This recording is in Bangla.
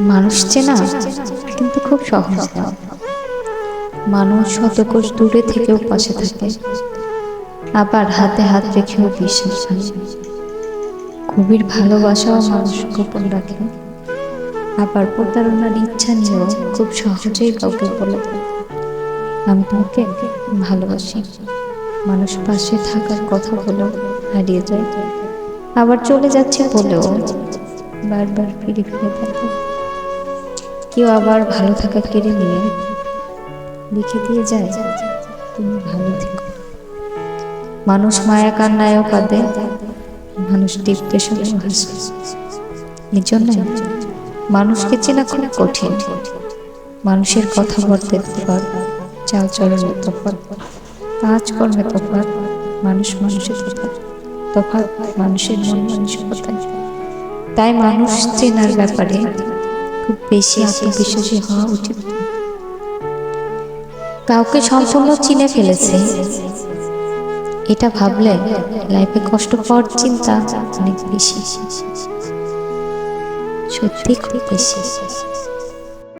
মানুষ চেনা কিন্তু খুব সহজ না। মানুষ শতকোষ দূরে থেকেও পাশে থাকে, আবার হাতে হাত রেখেও বিশ্বাস হয়। গভীর ভালোবাসাও মানুষ গোপন রাখে, আবার প্রতারণার ইচ্ছা নিয়েও খুব সহজেই কাউকে বলে দেয়, আমি তোমাকে ভালোবাসি। মানুষ পাশে থাকার কথা বলেও হারিয়ে যায়, আবার চলে যাচ্ছে বলেও বারবার ফিরে ফিরে থাকে। কেউ আবার ভালো থাকা কেড়ে নিয়ে লিখে দিয়ে যায়, তুমি ভালো থেকো। মানুষ মায়া কান্নায়ও কাঁদে, মানুষ ডিপ্রেশনেও হাসে। এই জন্য মানুষকে চেনা খুব কঠিন। মানুষের কথা বলতে তফাৎ, চাল চলনে তফাৎ, কাজকর্মে তফাৎ, মানুষ মানুষের তফাৎ, তফাৎ মানুষের মন মানসিকতায়। তাই মানুষ চেনার ব্যাপারে খুব বেশি আত্মবিশ্বাসী হওয়া উচিত। কাউকে সম্পূর্ণ চিনে ফেলেছে এটা ভাবলে লাইফে কষ্ট পাওয়ার চিন্তা অনেক বেশি, সত্যি খুব বেশি।